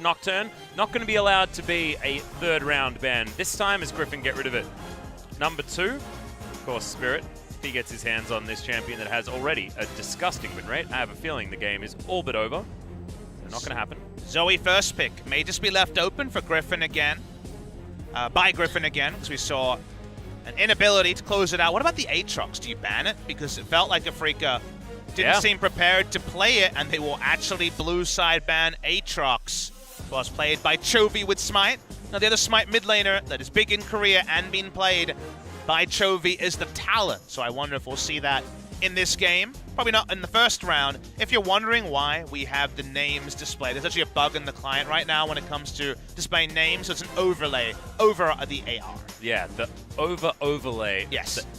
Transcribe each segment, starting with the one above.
Nocturne, not going to be allowed to be a third round ban. This time as Griffin get rid of it. Number 2, of course, Spirit. He gets his hands on this champion that has already a disgusting win rate. I have a feeling the game is all but over. So not going to happen. Zoe first pick may just be left open for Griffin again. By Griffin again, because we saw an inability to close it out. What about the Aatrox? Do you ban it? Because it felt like Afreeca didn't seem prepared to play it, and they will actually blue side ban Aatrox. Was played by Chovy with Smite. Now the other Smite mid laner that is big in Korea and being played by Chovy is the Talon. So I wonder if we'll see that in this game. Probably not in the first round. If you're wondering why we have the names displayed, there's actually a bug in the client right now when it comes to displaying names. So it's an overlay over the AR. Yeah, the overlay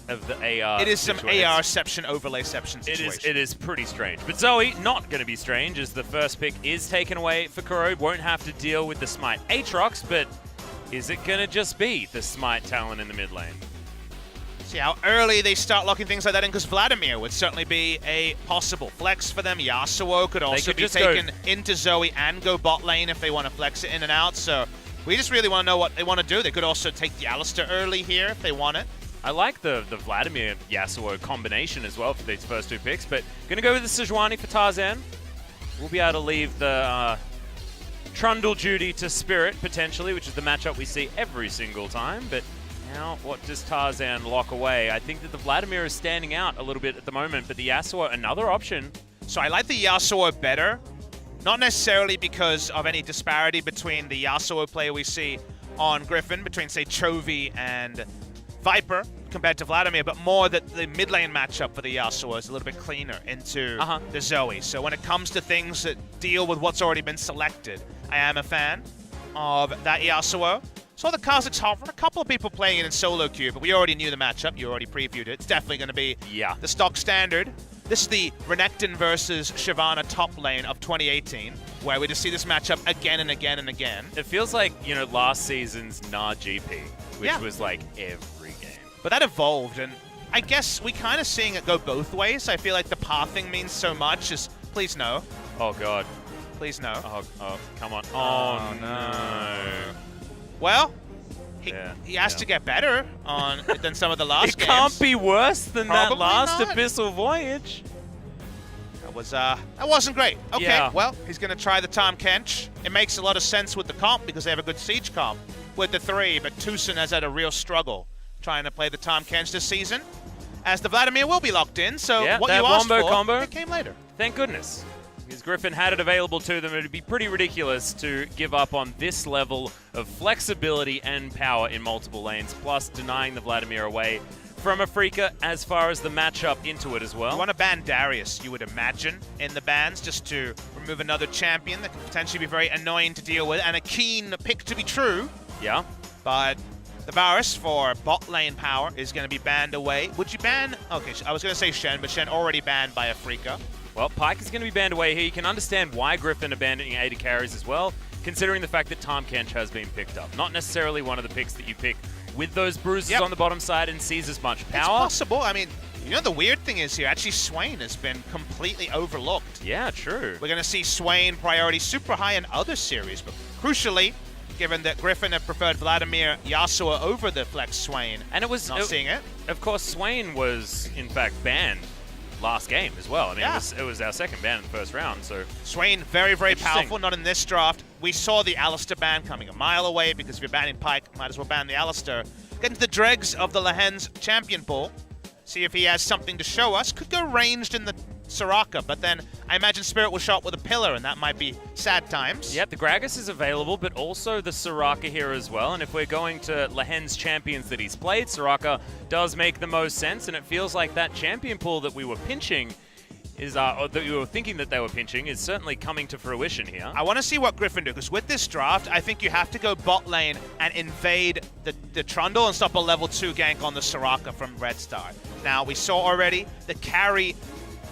of the AR. It is some AR-ception, overlay-ception situation. It is pretty strange. But Zoe, not going to be strange, as the first pick is taken away for Kuro. Won't have to deal with the Smite Aatrox, but is it going to just be the Smite Talon in the mid lane? See how early they start locking things like that in, because Vladimir would certainly be a possible flex for them. Yasuo could also be taken into Zoe and go bot lane if they want to flex it in and out. So we just really want to know what they want to do. They could also take the Alistar early here if they want it. I like the Vladimir Yasuo combination as well for these first 2 picks, but going to go with the Sejuani for Tarzan. We'll be able to leave the Trundle duty to Spirit, potentially, which is the matchup we see every single time, but now, what does Tarzan lock away? I think that the Vladimir is standing out a little bit at the moment, but the Yasuo, another option. So I like the Yasuo better, not necessarily because of any disparity between the Yasuo play we see on Griffin, between, say, Chovy and Viper, compared to Vladimir, but more that the mid lane matchup for the Yasuo is a little bit cleaner into the Zoe. So when it comes to things that deal with what's already been selected, I am a fan of that Yasuo. Saw the Kha'Zix hover, a couple of people playing it in solo queue, but we already knew the matchup. You already previewed it. It's definitely going to be the stock standard. This is the Renekton versus Shyvana top lane of 2018, where we just see this matchup again and again and again. It feels like, you know, last season's NAR GP, which was like every game. But that evolved, and I guess we kind of seeing it go both ways. I feel like the pathing means so much as, please no. Oh, God. Please no. Oh, come on. Oh, no. Well, he has to get better than some of the last games. It can't be worse than Probably that last not. Abyssal Voyage. That wasn't great. Okay, well, he's going to try the Tahm Kench. It makes a lot of sense with the comp because they have a good siege comp with the 3, but Tucson has had a real struggle trying to play the Tahm Kench this season, as the Vladimir will be locked in, so what you asked for, combo it came later. Thank goodness. Because Griffin had it available to them, it would be pretty ridiculous to give up on this level of flexibility and power in multiple lanes, plus denying the Vladimir away from Afreeca as far as the matchup into it as well. You want to ban Darius, you would imagine, in the bans, just to remove another champion that could potentially be very annoying to deal with, and a keen pick to be true. Yeah. But the Varus for bot lane power is going to be banned away. Would you ban... Okay, I was going to say Shen, but Shen already banned by Afreeca. Well, Pyke is going to be banned away here. You can understand why Griffin abandoning AD carries as well, considering the fact that Tahm Kench has been picked up. Not necessarily one of the picks that you pick with those bruises on the bottom side and sees as much power. It's possible. I mean, you know, the weird thing is here, actually Swain has been completely overlooked. Yeah, true. We're going to see Swain priority super high in other series, but crucially, given that Griffin had preferred Vladimir Yasuo over the flex Swain, and it was not seeing it. Of course, Swain was, in fact, banned last game as well. I mean, it was our second ban in the first round, so... Swain, very, very powerful, not in this draft. We saw the Alistar ban coming a mile away, because if you're banning Pyke, might as well ban the Alistar. Get into the dregs of the Lehen's champion pool. See if he has something to show us. Could go ranged in the Soraka, but then I imagine Spirit will show up with a pillar, and that might be sad times. Yep, the Gragas is available, but also the Soraka here as well. And if we're going to Lehen's champions that he's played, Soraka does make the most sense, and it feels like that champion pool that we were pinching is, or that we were thinking that they were pinching, is certainly coming to fruition here. I want to see what Griffin do, because with this draft, I think you have to go bot lane and invade the Trundle and stop a level 2 gank on the Soraka from Red Star. Now, we saw already the carry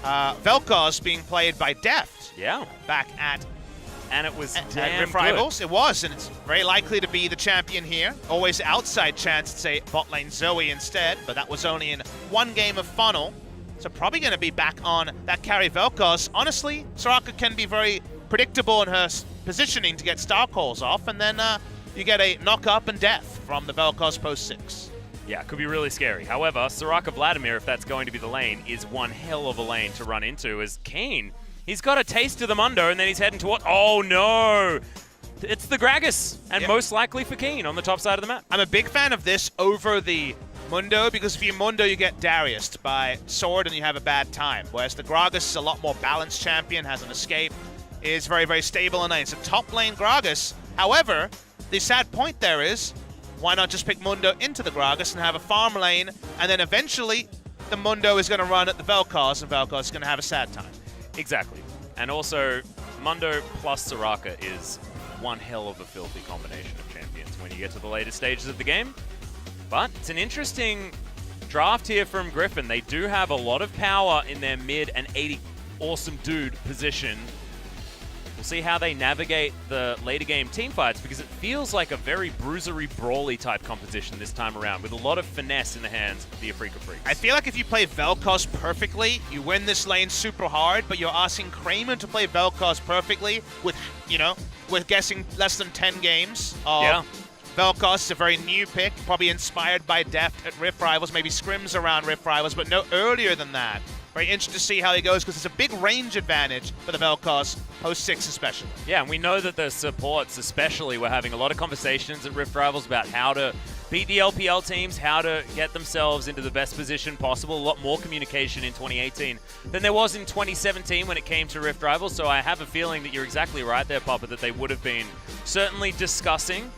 Vel'Koz being played by Deft. Yeah. Back at... And it was damn Rift Rivals. It was, and it's very likely to be the champion here. Always outside chance to say bot lane Zoe instead, but that was only in one game of Funnel. So probably going to be back on that carry Vel'Koz. Honestly, Soraka can be very predictable in her positioning to get star calls off, and then you get a knock up and death from the Vel'Koz post 6. Yeah, could be really scary. However, Soraka Vladimir, if that's going to be the lane, is one hell of a lane to run into, as Kane, he's got a taste of the Mundo, and then he's heading towards... Oh, no! It's the Gragas, and most likely for Keen on the top side of the map. I'm a big fan of this over the Mundo, because if you Mundo, you get Darius'd by Sword, and you have a bad time. Whereas the Gragas is a lot more balanced champion, has an escape, is very, very stable and nice. It's a top lane Gragas. However, the sad point there is, why not just pick Mundo into the Gragas and have a farm lane, and then eventually the Mundo is going to run at the Vel'Koz, and Vel'Koz is going to have a sad time. Exactly. And also, Mundo plus Soraka is one hell of a filthy combination of champions when you get to the later stages of the game. But it's an interesting draft here from Griffin. They do have a lot of power in their mid and 80 awesome dude position. We'll see how they navigate the later game team fights, because it feels like a very bruisery, brawly type composition this time around, with a lot of finesse in the hands of the Afreeca Freecs. I feel like if you play Vel'Koz perfectly, you win this lane super hard, but you're asking Kramer to play Vel'Koz perfectly with, with guessing less than 10 games of Vel'Koz. Is a very new pick, probably inspired by Deft at Rift Rivals, maybe scrims around Rift Rivals, but no earlier than that. Very interested to see how he goes, because it's a big range advantage for the Vel'Koz, post 6 especially. Yeah, and we know that the supports especially were having a lot of conversations at Rift Rivals about how to beat the LPL teams, how to get themselves into the best position possible. A lot more communication in 2018 than there was in 2017 when it came to Rift Rivals, so I have a feeling that you're exactly right there, Papa, that they would have been certainly discussing.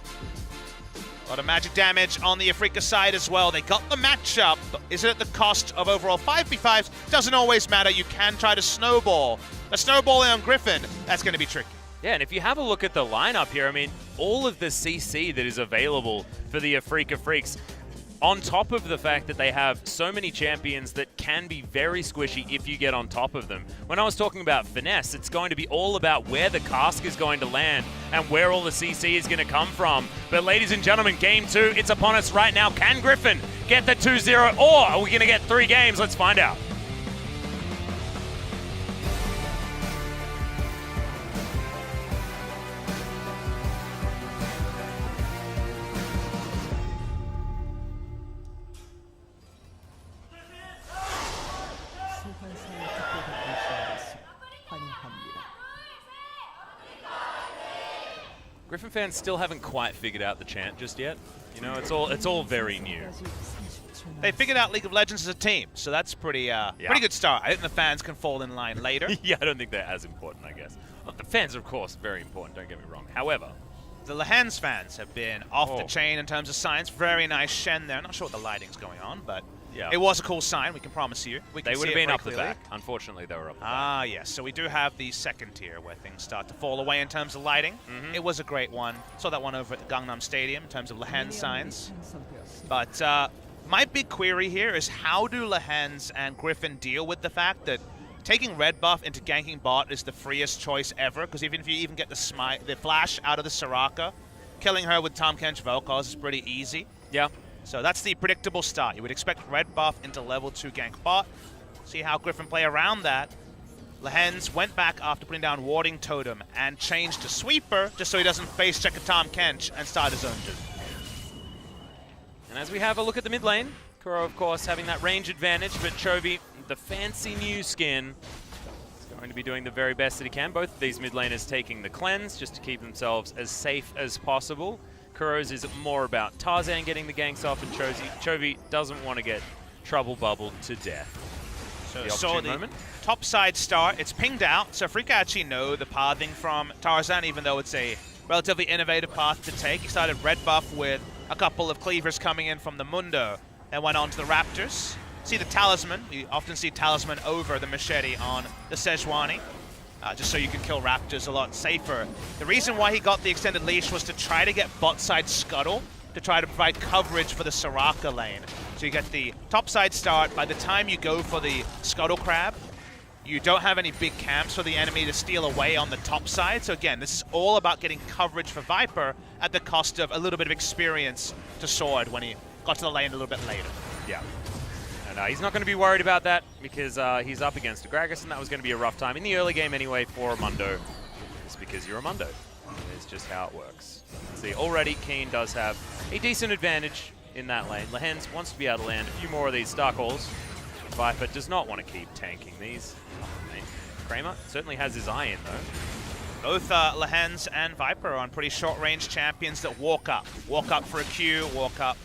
A lot of magic damage on the Afreeca side as well. They got the matchup, but is it at the cost of overall 5v5s? Doesn't always matter. You can try to snowball. A snowballing on Griffin, that's going to be tricky. Yeah, and if you have a look at the lineup here, I mean, all of the CC that is available for the Afreeca Freecs, on top of the fact that they have so many champions that can be very squishy if you get on top of them. When I was talking about finesse, it's going to be all about where the cask is going to land and where all the CC is going to come from. But ladies and gentlemen, game 2, it's upon us right now. Can Griffin get the 2-0, or are we going to get 3 games? Let's find out. Griffin fans still haven't quite figured out the chant just yet. You know, it's all very new. They figured out League of Legends as a team, so that's pretty good start. I think the fans can fall in line later. Yeah, I don't think they're as important, I guess. Well, the fans are, of course, very important, don't get me wrong. However, the Lehans fans have been off the chain in terms of science. Very nice Shen there. Not sure what the lighting's going on, but it was a cool sign, we can promise you. They would have been up the back. Unfortunately, they were up the back. Ah, yes. So we do have the second tier where things start to fall away in terms of lighting. It was a great one. Saw that one over at the Gangnam Stadium in terms of Lehans signs. But my big query here is, how do Lehans and Griffin deal with the fact that taking red buff into ganking bot is the freest choice ever? Because even if you get the flash out of the Soraka, killing her with Tahm Kench Vel'Koz is pretty easy. Yeah. So that's the predictable start. You would expect red buff into level 2 gank bot. See how Griffin play around that. Lehans went back after putting down Warding Totem and changed to Sweeper just so he doesn't face check a Tahm Kench and start his own dude. And as we have a look at the mid lane, Kuro, of course, having that range advantage, but Chovy, the fancy new skin, is going to be doing the very best that he can. Both of these mid laners taking the cleanse just to keep themselves as safe as possible. Kuro's is more about Tarzan getting the ganks off, and Chovy doesn't want to get trouble bubbled to death. So the top side start, it's pinged out, so Afreeca actually know the pathing from Tarzan, even though it's a relatively innovative path to take. He started red buff with a couple of cleavers coming in from the Mundo, then went on to the Raptors. See the Talisman, you often see Talisman over the Machete on the Sejuani. Just so you can kill Raptors a lot safer. The reason why he got the extended leash was to try to get bot side scuttle, to try to provide coverage for the Soraka lane. So you get the top side start. By the time you go for the scuttle crab, you don't have any big camps for the enemy to steal away on the top side. So again, this is all about getting coverage for Viper at the cost of a little bit of experience to Sword when he got to the lane a little bit later. Yeah. And he's not going to be worried about that, because he's up against a Gragas, and that was going to be a rough time in the early game anyway for Mundo. just because you're a Mundo. It's just how it works. See, already Keen does have a decent advantage in that lane. Lehens wants to be able to land a few more of these Star Calls. Viper does not want to keep tanking these. Kramer certainly has his eye in, though. Both Lehens and Viper are on pretty short-range champions that walk up. Walk up for a Q, walk up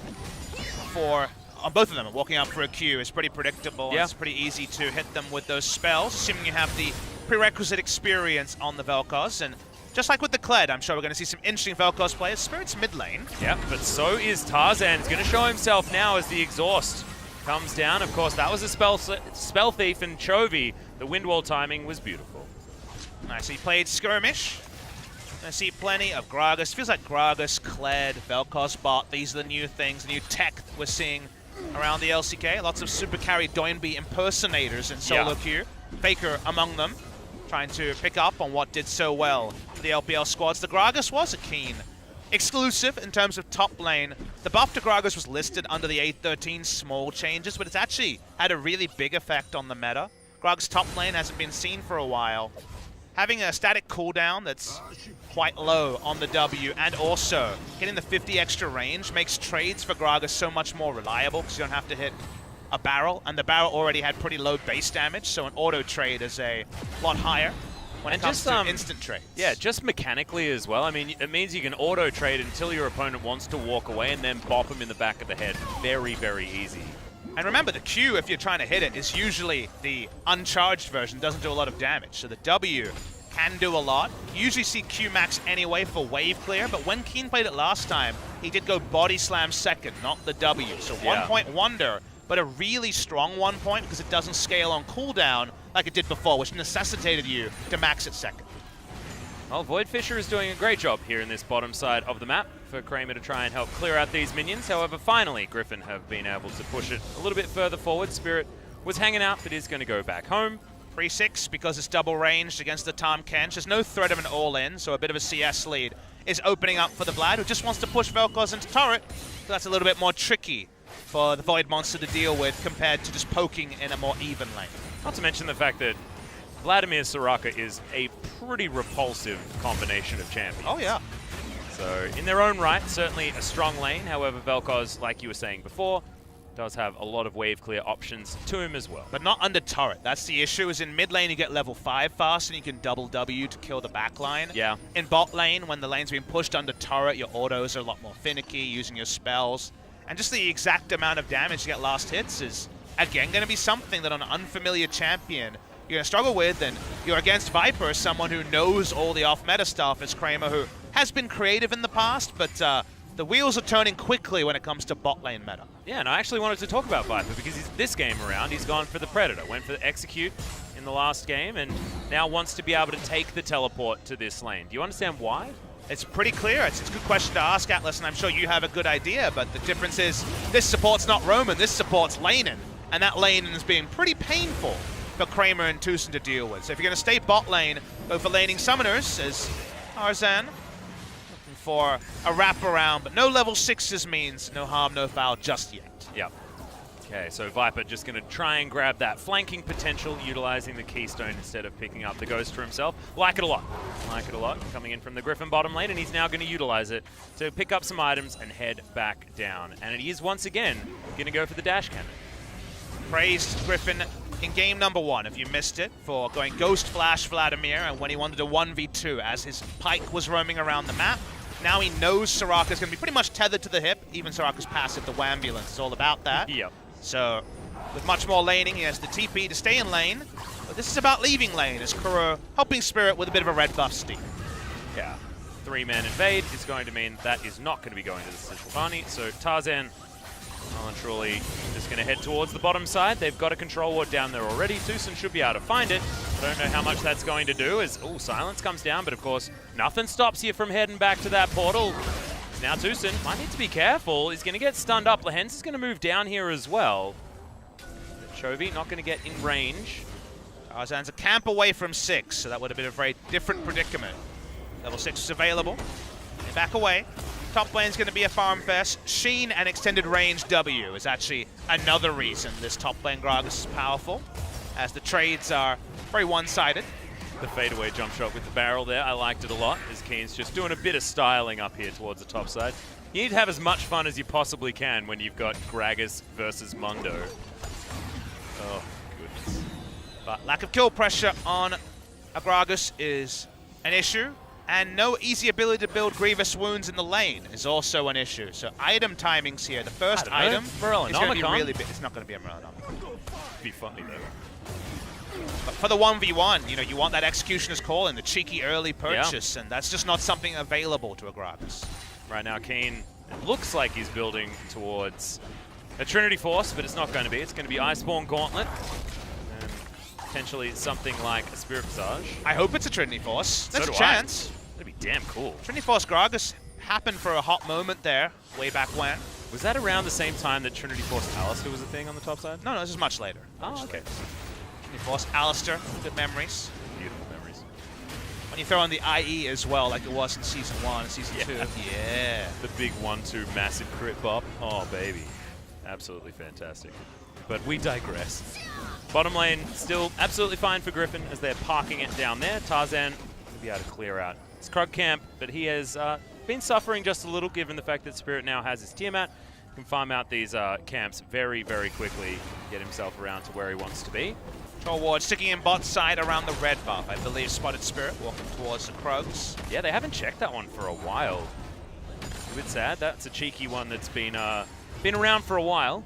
for... both of them, walking up for a Q is pretty predictable. Yeah. It's pretty easy to hit them with those spells, assuming you have the prerequisite experience on the Vel'Koz. And just like with the Kled, I'm sure we're going to see some interesting Vel'Koz players. Spirit's mid lane. Yeah, but so is Tarzan. He's going to show himself now as the exhaust comes down. Of course, that was a spell thief, and Chovy, the wind wall timing was beautiful. Nice, he played Skirmish. I see plenty of Gragas. Feels like Gragas, Kled, Vel'Koz bot. These are the new things, the new tech that we're seeing around the LCK. Lots of super carry Doinby impersonators in solo queue. Faker among them, trying to pick up on what did so well for the LPL squads. The Gragas was a Keen exclusive in terms of top lane. The buff to Gragas was listed under the 813 small changes, but it's actually had a really big effect on the meta. Gragas top lane hasn't been seen for a while. Having a static cooldown that's quite low on the W, and also hitting the 50 extra range makes trades for Gragas so much more reliable because you don't have to hit a barrel, and the barrel already had pretty low base damage, so an auto trade is a lot higher when it comes to instant trades. Yeah, just mechanically as well. I mean, it means you can auto trade until your opponent wants to walk away and then bop him in the back of the head. Very, very easy. And remember, the Q, if you're trying to hit it, is usually the uncharged version, doesn't do a lot of damage. So the W can do a lot. You usually see Q max anyway for wave clear, but when Keen played it last time, he did go body slam second, not the W. So 1 point wonder, but a really strong 1 point because it doesn't scale on cooldown like it did before, which necessitated you to max it second. Well, Voidfisher is doing a great job here in this bottom side of the map for Kramer to try and help clear out these minions. However, finally, Griffin have been able to push it a little bit further forward. Spirit was hanging out, but is going to go back home. 3-6 because it's double ranged against the Tahm Kench. There's no threat of an all-in, so a bit of a CS lead is opening up for the Vlad, who just wants to push Vel'Koz into turret. So that's a little bit more tricky for the Void Monster to deal with compared to just poking in a more even lane. Not to mention the fact that Vladimir Soraka is a pretty repulsive combination of champions. Oh, yeah. So, in their own right, certainly a strong lane. However, Vel'Koz, like you were saying before, does have a lot of wave clear options to him as well. But not under turret. That's the issue, is in mid lane you get level 5 fast and you can double W to kill the back line. Yeah. In bot lane, when the lane's being pushed under turret, your autos are a lot more finicky, using your spells. And just the exact amount of damage to get last hits is, again, going to be something that on an unfamiliar champion you're going to struggle with, and you're against Viper, someone who knows all the off-meta stuff, as Kramer, who has been creative in the past, but the wheels are turning quickly when it comes to bot lane meta. Yeah, and I actually wanted to talk about Viper because this game around, he's gone for the Predator. Went for the Execute in the last game, and now wants to be able to take the teleport to this lane. Do you understand why? It's pretty clear. It's a good question to ask, Atlas, and I'm sure you have a good idea, but the difference is this support's not Roman, this support's laning, and that laning is being pretty painful for Kramer and Tucson to deal with. So if you're going to stay bot lane, go for laning summoners, as Tarzan looking for a wraparound, but no level 6s means no harm, no foul just yet. Yep. Okay, so Viper just going to try and grab that flanking potential, utilizing the Keystone instead of picking up the Ghost for himself. Like it a lot. Like it a lot. Coming in from the Griffin bottom lane, and he's now going to utilize it to pick up some items and head back down. And he is once again going to go for the dash cannon. Praised Griffin in game number 1, if you missed it, for going Ghost Flash Vladimir, and when he wanted a 1v2 as his Pike was roaming around the map. Now he knows Soraka's going to be pretty much tethered to the hip. Even Soraka's passive, the Wambulance, is all about that. Yep. So, with much more laning, he has the TP to stay in lane. But this is about leaving lane, as Kuro helping Spirit with a bit of a red buff steal. Yeah. 3-man invade is going to mean that is not going to be going to the Sejuani. So Tarzan, well and truly, just going to head towards the bottom side. They've got a control ward down there already. Tucson should be able to find it. I don't know how much that's going to do as, silence comes down, but of course, nothing stops you from heading back to that portal. Now Tucson might need to be careful. He's going to get stunned up. Lehens is going to move down here as well. Chovy not going to get in range. Tarzan's a camp away from 6, so that would have been a very different predicament. Level 6 is available. They back away. Top lane's going to be a farm fest. Sheen and extended range W is actually another reason this top lane Gragas is powerful, as the trades are very one-sided. the fadeaway jump shot with the barrel there. I liked it a lot, as Keen's just doing a bit of styling up here towards the top side. You need to have as much fun as you possibly can when you've got Gragas versus Mundo. Oh, goodness. But lack of kill pressure on Gragas is an issue, and no easy ability to build grievous wounds in the lane is also an issue. So item timings here. The first item is going to be really big. It's not going to be a Morellonomicon. Be funny though. But for the 1v1, you know, you want that Executioner's Call and the cheeky early purchase, and that's just not something available to Gragas. Right now, Keen, it looks like he's building towards a Trinity Force, but it's not going to be. It's going to be Iceborne Gauntlet, and potentially something like a Spirit Visage. I hope it's a Trinity Force. There's a chance. That'd be damn cool. Trinity Force Gragas happened for a hot moment there, way back when. Was that around the same time that Trinity Force Alistair was a thing on the top side? No, this is much later. Oh, okay. Trinity Force Alistair, good memories. Beautiful memories. When you throw on the IE as well, like it was in Season 1 and Season 2. Yeah. The big 1-2 massive crit bop. Oh, baby. Absolutely fantastic. But we digress. Bottom lane still absolutely fine for Griffin as they're parking it down there. Tarzan will be able to clear out his Krug camp, but he has been suffering just a little given the fact that Spirit now has his Tiamat. Can farm out these camps very, very quickly, get himself around to where he wants to be. Troll Ward sticking in bot side around the red buff. I believe Spotted Spirit walking towards the Krugs. Yeah, they haven't checked that one for a while. A bit sad. That's a cheeky one that's been around for a while.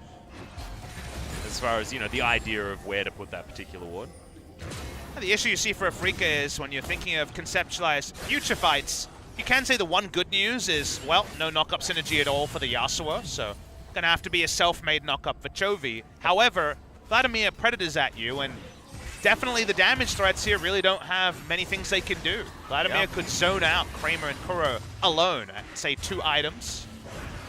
As far as, you know, the idea of where to put that particular ward. The issue you see for Afreeca is when you're thinking of conceptualized future fights, you can say the one good news is, well, no knock-up synergy at all for the Yasuo, so gonna have to be a self-made knock-up for Chovy. However, Vladimir predators at you, and definitely the damage threats here really don't have many things they can do. Vladimir could zone out Kramer and Kuro alone at, say, 2 items.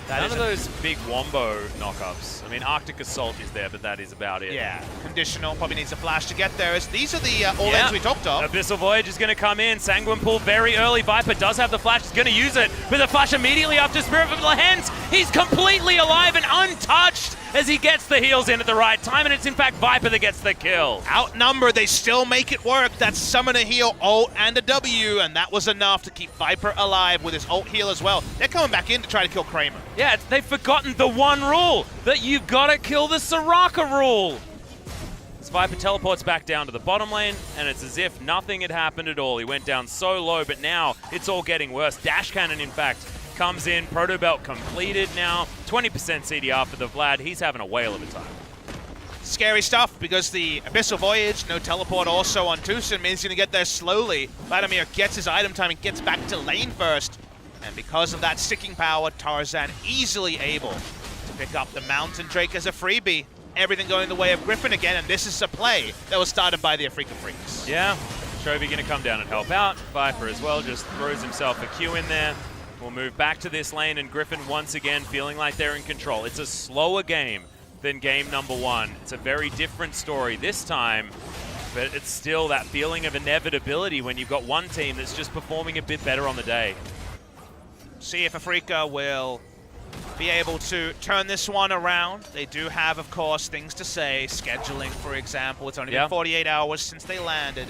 None of those big Wombo knockups. I mean, Arctic Assault is there, but that is about it. Yeah, conditional, probably needs a flash to get there. These are the all-ends we talked of. Abyssal Voyage is going to come in. Sanguine Pool very early. Viper does have the flash. He's going to use it with a flash immediately after Spirit of the Hens. He's completely alive and untouched as he gets the heals in at the right time, and it's in fact Viper that gets the kill. Outnumbered, they still make it work. That's summon a heal, ult, and a W, and that was enough to keep Viper alive with his ult heal as well. They're coming back in to try to kill Kramer. Yeah, they've forgotten the one rule, that you've got to kill the Soraka rule. As Viper teleports back down to the bottom lane, and it's as if nothing had happened at all. He went down so low, but now it's all getting worse. Dash Cannon, in fact, comes in. Proto Belt completed now. 20% CDR for the Vlad. He's having a whale of a time. Scary stuff, because the Abyssal Voyage, no teleport also on Tucson, means he's going to get there slowly. Vladimir gets his item time and gets back to lane first. And because of that sticking power, Tarzan easily able to pick up the Mountain Drake as a freebie. Everything going the way of Griffin again, and this is a play that was started by the Afreeca Freecs. Yeah, Chovy going to come down and help out. Viper as well just throws himself a Q in there. We'll move back to this lane, and Griffin once again feeling like they're in control. It's a slower game than game number 1. It's a very different story this time, but it's still that feeling of inevitability when you've got one team that's just performing a bit better on the day. See if Afreeca will be able to turn this one around. They do have, of course, things to say. Scheduling, for example. It's only been 48 hours since they landed.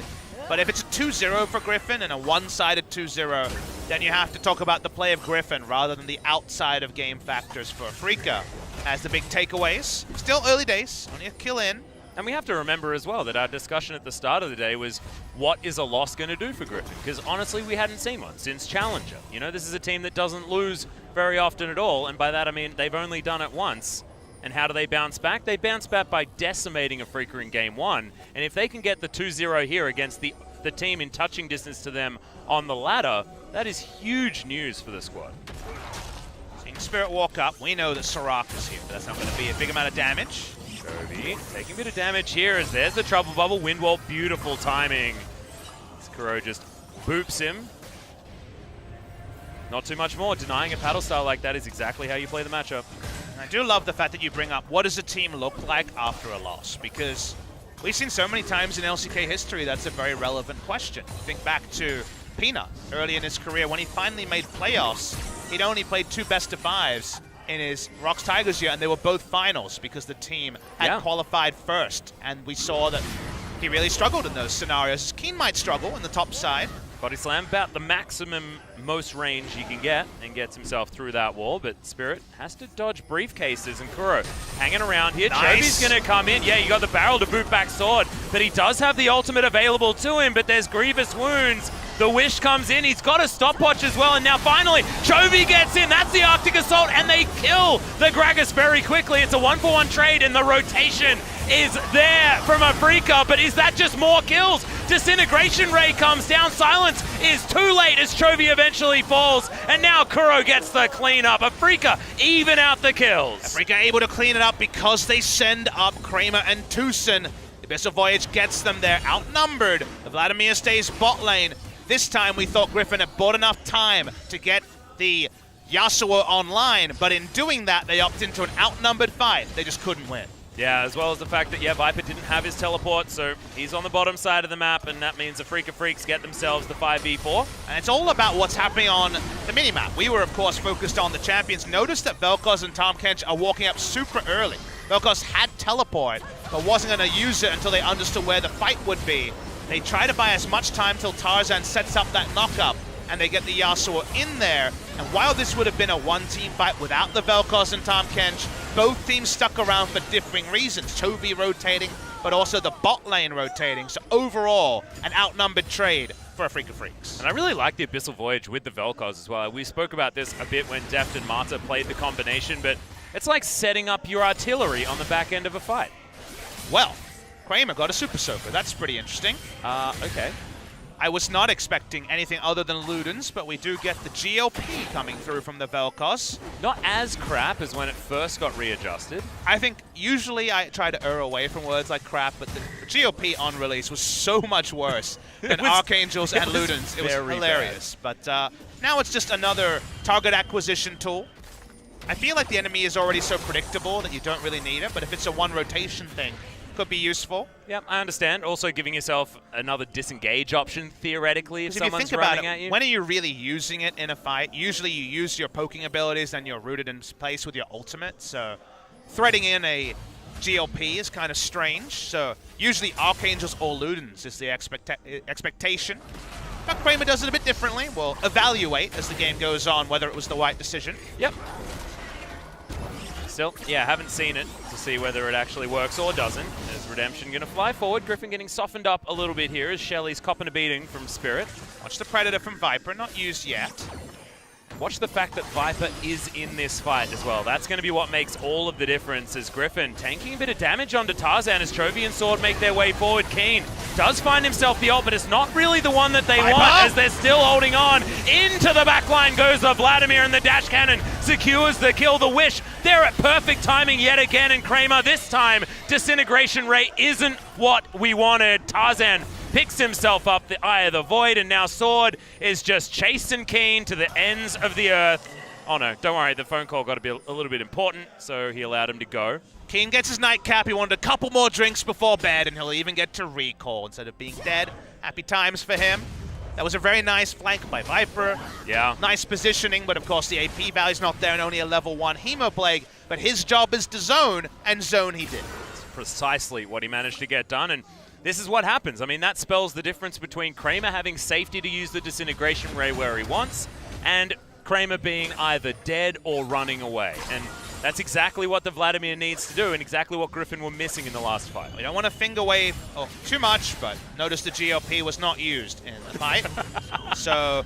But if it's a 2-0 for Griffin and a one-sided 2-0, then you have to talk about the play of Griffin rather than the outside of game factors for Afreeca. As the big takeaways, still early days, only a kill in. And we have to remember as well that our discussion at the start of the day was, what is a loss going to do for Griffin? Because honestly, we hadn't seen one since Challenger. You know, this is a team that doesn't lose very often at all, and by that I mean they've only done it once. And how do they bounce back? They bounce back by decimating Afreeca in game 1. And if they can get the 2-0 here against the team in touching distance to them on the ladder, that is huge news for the squad. Seeing Spirit walk up, we know that Soraka's here, but that's not going to be a big amount of damage. Chovy taking a bit of damage here as there's the Trouble Bubble. Windwall, beautiful timing. As Kuro just boops him. Not too much more. Denying a paddle style like that is exactly how you play the matchup. I do love the fact that you bring up what does a team look like after a loss, because we've seen so many times in LCK history that's a very relevant question. Think back to Peanut early in his career when he finally made playoffs. He'd only played 2 best-of-5s in his Rocks Tigers year, and they were both finals because the team had qualified first. And we saw that he really struggled in those scenarios. Keen might struggle in the top side. Body slam, about the maximum most range he can get, and gets himself through that wall, but Spirit has to dodge briefcases, and Kuro hanging around here. Nice. Chovy's gonna come in. Yeah, you got the barrel to boot back sword, but he does have the ultimate available to him, but there's grievous wounds. The wish comes in, he's got a stopwatch as well, and now finally, Chovy gets in, that's the Arctic Assault, and they kill the Gragas very quickly. It's a 1-for-1 trade, and the rotation is there from Afreeca, but is that just more kills? Disintegration Ray comes down, silence is too late as Chovy eventually falls, and now Kuro gets the cleanup. Afreeca even out the kills. Afreeca able to clean it up because they send up Kramer and Tucson. The Abyssal Voyage gets them there, outnumbered. The Vladimir stays bot lane. This time we thought Griffin had bought enough time to get the Yasuo online, but in doing that, they opted into an outnumbered fight. They just couldn't win. Yeah, as well as the fact that, yeah, Viper didn't have his teleport, so he's on the bottom side of the map, and that means Afreeca Freecs get themselves the 5v4. And it's all about what's happening on the minimap. We were, of course, focused on the champions. Notice that Vel'Koz and Tahm Kench are walking up super early. Vel'Koz had teleport, but wasn't going to use it until they understood where the fight would be. They try to buy as much time till Tarzan sets up that knock-up, and they get the Yasuo in there. And while this would have been a one-team fight without the Vel'Koz and Tahm Kench, both teams stuck around for differing reasons. Chovy rotating, but also the bot lane rotating. So overall, an outnumbered trade for Afreeca Freecs. And I really like the Abyssal Voyage with the Vel'Koz as well. We spoke about this a bit when Deft and Marta played the combination, but it's like setting up your artillery on the back end of a fight. Well, Kramer got a Super Soaker. That's pretty interesting. Okay. I was not expecting anything other than Ludens, but we do get the GLP coming through from the Vel'Koz. Not as crap as when it first got readjusted. I think usually I try to err away from words like crap, but the GLP on release was so much worse than Archangels and Ludens. It was hilarious. But now it's just another target acquisition tool. I feel like the enemy is already so predictable that you don't really need it, but if it's a one rotation thing, could be useful. Yep, I understand. Also giving yourself another disengage option, theoretically, if someone's you think about running at you. When are you really using it in a fight? Usually you use your poking abilities and you're rooted in place with your ultimate, so threading in a GLP is kind of strange. So usually Archangels or Ludens is the expectation. But Kramer does it a bit differently. We'll evaluate as the game goes on whether it was the right decision. Yep. Still, yeah, haven't seen it to see whether it actually works or doesn't. Is Redemption going to fly forward? Griffin getting softened up a little bit here as Shelly's copping a beating from Spirit. Watch the Predator from Viper, not used yet. Watch the fact that Viper is in this fight as well. That's going to be what makes all of the difference as Griffin tanking a bit of damage onto Tarzan as Chovy and Sword make their way forward. Keen does find himself the ult, but it's not really the one that they want as they're still holding on. Into the backline goes the Vladimir, and the dash cannon secures the kill. The Wish, they're at perfect timing yet again, and Kramer this time, disintegration rate isn't what we wanted. Tarzan picks himself up the Eye of the Void, and now Sword is just chasing Keen to the ends of the earth. Oh no, don't worry, the phone call got to be a little bit important, so he allowed him to go. Keen gets his nightcap. He wanted a couple more drinks before bed, and he'll even get to recall instead of being dead. Happy times for him. That was a very nice flank by Viper. Yeah. Nice positioning, but of course the AP value's not there and only a level 1 Hemoplague. But his job is to zone, and zone he did. It's precisely what he managed to get done, and this is what happens. I mean, that spells the difference between Kramer having safety to use the disintegration ray where he wants, and Kramer being either dead or running away. And that's exactly what the Vladimir needs to do, and exactly what Griffin were missing in the last fight. We don't want to finger wave too much, but notice the GLP was not used in the fight. So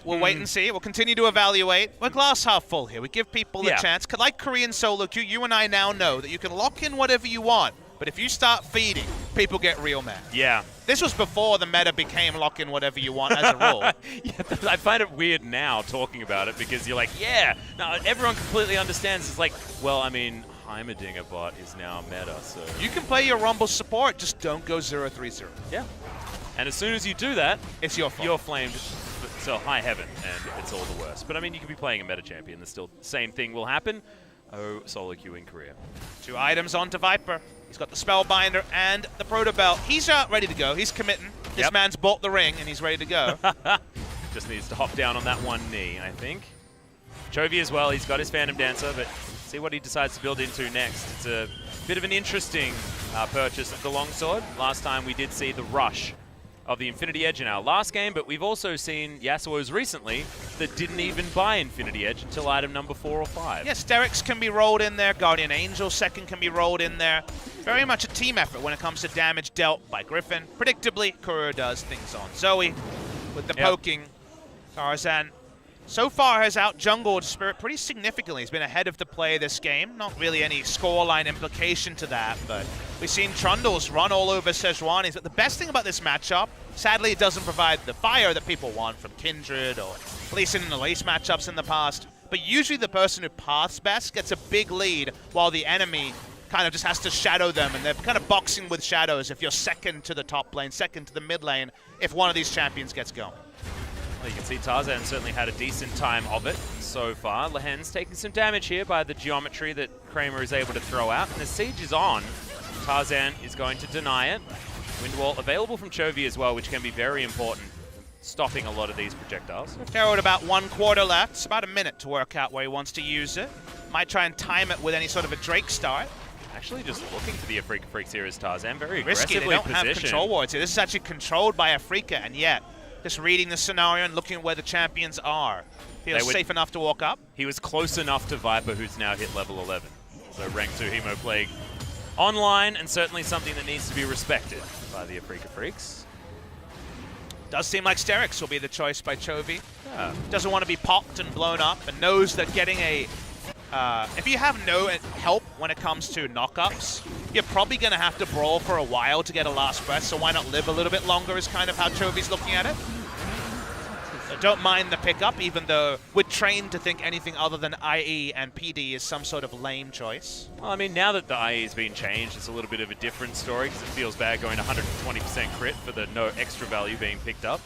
we'll wait and see. We'll continue to evaluate. We're glass half full here. We give people the chance. Like Korean solo queue, you and I now know that you can lock in whatever you want. But if you start feeding, people get real mad. Yeah. This was before the meta became lock in whatever you want as a rule. Yeah, I find it weird now talking about it because you're like, yeah, no, everyone completely understands. It's like, well, I mean, Heimerdinger bot is now meta, so. You can play your Rumble support, just don't go 0-3-0. Yeah. And as soon as you do that, it's your fault. You're flamed to high heaven, and it's all the worst. But I mean, you could be playing a meta champion, the still same thing will happen. Oh, solo queue in Korea. 2 items onto Viper. He's got the Spellbinder and the Proto Belt. He's ready to go. He's committing. This man's bought the ring, and he's ready to go. Just needs to hop down on that one knee, I think. Chovy as well. He's got his Phantom Dancer, but see what he decides to build into next. It's a Bit of an interesting purchase of the longsword. Last time we did see the rush of the Infinity Edge in our last game, but we've also seen Yasuo's recently that didn't even buy Infinity Edge until item number 4 or 5. Yes, Derek's can be rolled in there. Guardian Angel second can be rolled in there. Very much a team effort when it comes to damage dealt by Griffin. Predictably, Kuro does things on Zoe with the poking. Tarzan so far has out-jungled Spirit pretty significantly. He's been ahead of the play this game. Not really any scoreline implication to that, but we've seen Trundles run all over Sejuani's. But the best thing about this matchup, sadly, it doesn't provide the fire that people want from Kindred or Lee Sin in the Lace matchups in the past. But usually the person who paths best gets a big lead while the enemy kind of just has to shadow them, and they're kind of boxing with shadows if you're second to the top lane, second to the mid lane, if one of these champions gets going. Well, you can see Tarzan certainly had a decent time of it so far. Lahen's taking some damage here by the geometry that Kramer is able to throw out, and the siege is on. Tarzan is going to deny it. Wind Wall available from Chovy as well, which can be very important, stopping a lot of these projectiles. Pharaoh with about 1/4 left. It's about a minute to work out where he wants to use it. Might try and time it with any sort of a Drake start. Actually just looking for the Afreeca Freecs here is Tarzan. Very risky. aggressively They don't positioned. have control wards here. This is actually controlled by Afreeca, and yet just reading the scenario and looking at where the champions are. Feels safe enough to walk up. He was close enough to Viper, who's now hit level 11. So rank 2 Hemo Plague online, and certainly something that needs to be respected by the Afreeca Freecs. Does seem like Sterix will be the choice by Chovy. Yeah. Doesn't want to be popped and blown up, and knows that getting a... if you have no help when it comes to knockups, you're probably going to have to brawl for a while to get a last breath, so why not live a little bit longer is kind of how Chovy's looking at it. So don't mind the pickup, even though we're trained to think anything other than IE and PD is some sort of lame choice. Well, I mean, now that the IE has been changed, it's a little bit of a different story, because it feels bad going 120% crit for the no extra value being picked up.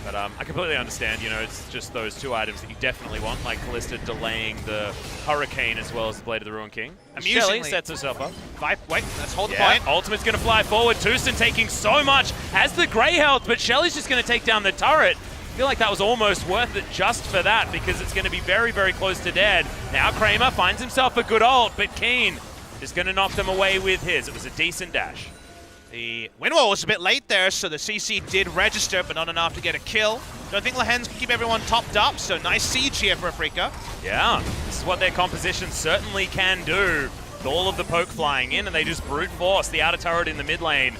But I completely understand, you know, it's just those two items that you definitely want, like Callista delaying the Hurricane as well as the Blade of the Ruin King. Shelly sets herself up. Wait, let's hold the point. Ultimate's going to fly forward. Tucson taking so much, has the Grey health, but Shelly's just going to take down the turret. I feel like that was almost worth it just for that, because it's going to be very, very close to dead. Now Kramer finds himself a good ult, but Keen is going to knock them away with his. It was a decent dash. The Windwall was a bit late there, so the CC did register, but not enough to get a kill. Don't think Lahen's can keep everyone topped up, so nice siege here for Afreeca. Yeah, this is what their composition certainly can do. With all of the poke flying in, and they just brute force the outer turret in the mid lane.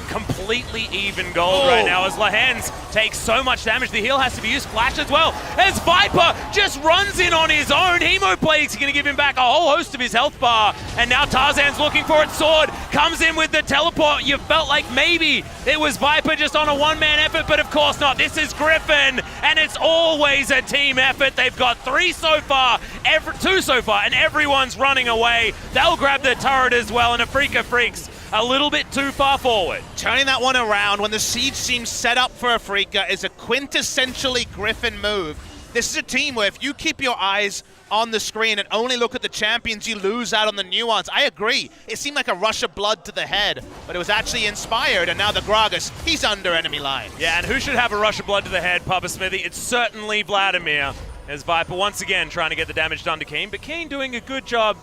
Completely even gold right now as Lahen's takes so much damage. The heal has to be used. Flash as well. As Viper just runs in on his own. Hemo Plague's going to give him back a whole host of his health bar. And now Tarzan's looking for its sword. Comes in with the teleport. You felt like maybe it was Viper just on a one-man effort, but of course not. This is Griffin, and it's always a team effort. They've got 2 so far, and everyone's running away. They'll grab the turret as well, and Afreeca Freecs a little bit too far forward. Turning that one around when the siege seems set up for Afreeca is a quintessentially Griffin move. This is a team where if you keep your eyes on the screen and only look at the champions, you lose out on the nuance. I agree. It seemed like a rush of blood to the head, but it was actually inspired, and now the Gragas, he's under enemy line. Yeah, and who should have a rush of blood to the head, Papa Smithy? It's certainly Vladimir, as Viper once again trying to get the damage done to Keen, but Keen doing a good job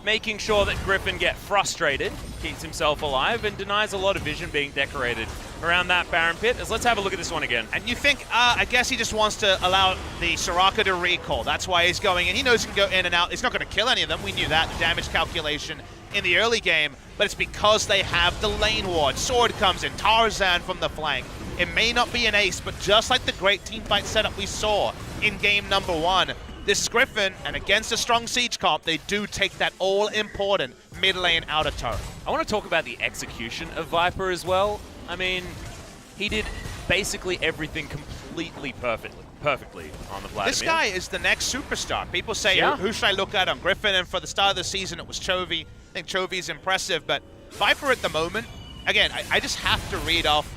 making sure that Griffin get frustrated, keeps himself alive, and denies a lot of vision being decorated around that Baron pit. Let's have a look at this one again. And you think, I guess he just wants to allow the Soraka to recall. That's why he's going in. He knows he can go in and out. He's not going to kill any of them. We knew that, the damage calculation in the early game, but it's because they have the lane ward. Sword comes in, Tarzan from the flank. It may not be an ace, but just like the great teamfight setup we saw in game number 1, this is Griffin, and against a strong siege comp, they do take that all-important mid-lane outer turret. I want to talk about the execution of Viper as well. I mean, he did basically everything completely perfectly on the Vladimir. This guy is the next superstar. People say, who should I look at on Griffin? And for the start of the season, it was Chovy. I think Chovy's impressive, but Viper at the moment, again, I just have to read off.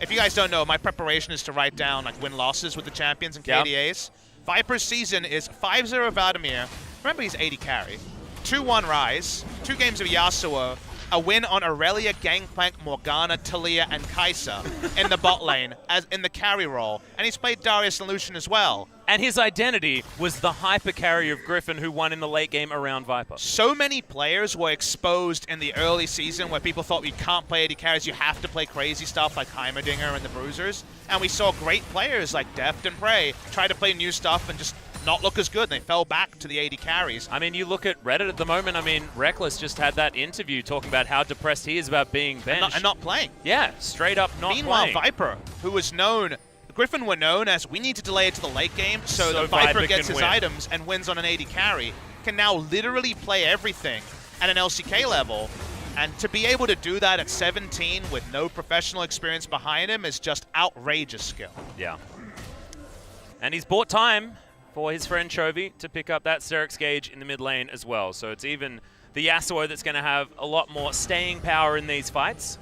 If you guys don't know, my preparation is to write down like win-losses with the champions and KDAs. Viper's season is 5-0 Vladimir. Remember, he's 80 carry. 2-1 Rise. 2 games of Yasuo. A win on Aurelia, Gangplank, Morgana, Talia, and Kai'Sa in the bot lane, as in the carry role. And he's played Darius and Lucian as well. And his identity was the hyper carry of Griffin, who won in the late game around Viper. So many players were exposed in the early season where people thought you can't play AD carries, you have to play crazy stuff like Heimerdinger and the Bruisers. And we saw great players like Deft and Prey try to play new stuff and just not look as good. They fell back to the AD carries. I mean, you look at Reddit at the moment. I mean, Reckless just had that interview talking about how depressed he is about being benched. And not playing. Yeah, straight up not Meanwhile, playing. Viper, who was known... Griffin were known as, we need to delay it to the late game so that Viper gets his items and wins on an AD carry, can now literally play everything at an LCK level. And to be able to do that at 17 with no professional experience behind him is just outrageous skill. Yeah. And he's bought time for his friend Chovy to pick up that Sterix gauge in the mid lane as well. So it's even the Yasuo that's going to have a lot more staying power in these fights.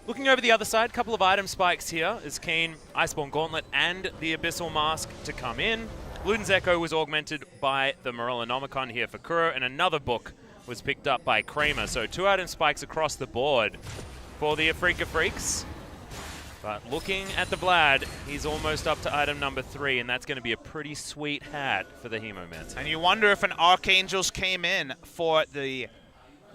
Looking over the other side, a couple of item spikes here is Keen, Iceborne Gauntlet, and the Abyssal Mask to come in. Luden's Echo was augmented by the Morellonomicon here for Kuro, and another book was picked up by Kramer. So 2 item spikes across the board for the Afreeca Freecs. But looking at the Vlad, he's almost up to item number 3, and that's going to be a pretty sweet hat for the Hemomancer. And you wonder if an Archangels came in for the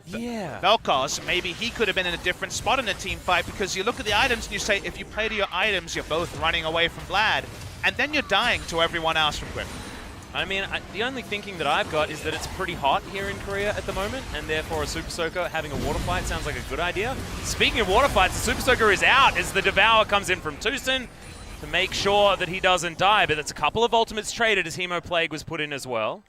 Vel'Koz, maybe he could have been in a different spot in a team fight, because you look at the items and you say, if you play to your items, you're both running away from Vlad, and then you're dying to everyone else from Griffin. I mean, the only thinking that I've got is that it's pretty hot here in Korea at the moment, and therefore a Super Soaker having a water fight sounds like a good idea. Speaking of water fights, the Super Soaker is out as the Devour comes in from Tucson to make sure that he doesn't die, but it's a couple of ultimates traded as Hemo Plague was put in as well.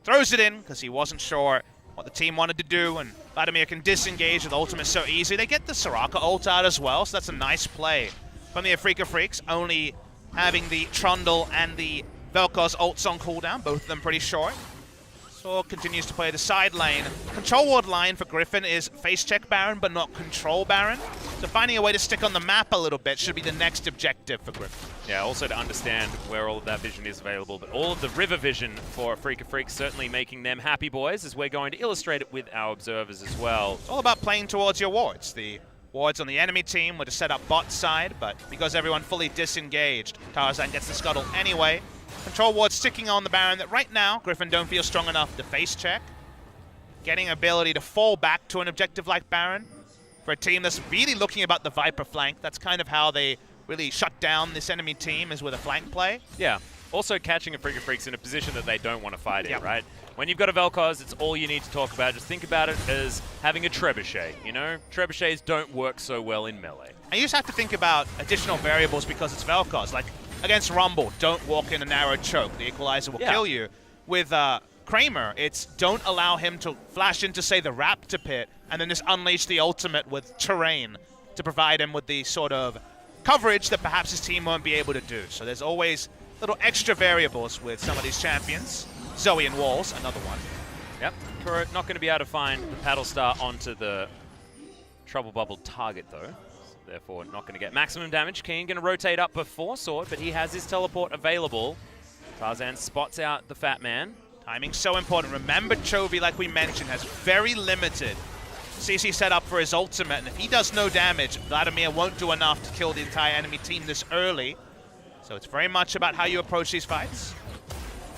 Throws it in because he wasn't sure what the team wanted to do, and Vladimir can disengage with ultimate so easy. They get the Soraka ult out as well, so that's a nice play from the Afreeca Freecs, only having the Trundle and the Vel'Koz ults on cooldown, both of them pretty short. Sword continues to play the side lane. Control ward line for Griffin is face check Baron, but not control Baron. So finding a way to stick on the map a little bit should be the next objective for Griffin. Yeah, also to understand where all of that vision is available, but all of the river vision for Afreeca Freecs certainly making them happy boys, as we're going to illustrate it with our observers as well. It's all about playing towards your wards. The wards on the enemy team were to set up bot side, but because everyone fully disengaged, Tarzan gets the scuttle anyway. Control ward sticking on the Baron that right now Griffin don't feel strong enough to face check. Getting ability to fall back to an objective like Baron for a team that's really looking about the Viper flank. That's kind of how they really shut down this enemy team, is with a flank play. Yeah, also catching Afreeca Freecs in a position that they don't want to fight in, right? When you've got a Vel'Koz, it's all you need to talk about. Just think about it as having a trebuchet, you know? Trebuchets don't work so well in melee. And you just have to think about additional variables because it's Vel'Koz. Like, against Rumble, don't walk in a narrow choke. The Equalizer will kill you. With Kramer, it's don't allow him to flash into, say, the Raptor Pit, and then just unleash the ultimate with Terrain to provide him with the sort of coverage that perhaps his team won't be able to do. So there's always little extra variables with some of these champions. Zoe and Walls, another one. Yep, Kuro not going to be able to find the Paddle Star onto the Trouble Bubble target, though. Therefore, not going to get maximum damage. Keen going to rotate up before Sword, but he has his teleport available. Tarzan spots out the Fat Man. Timing's so important. Remember, Chovy, like we mentioned, has very limited CC set up for his ultimate, and if he does no damage, Vladimir won't do enough to kill the entire enemy team this early. So it's very much about how you approach these fights.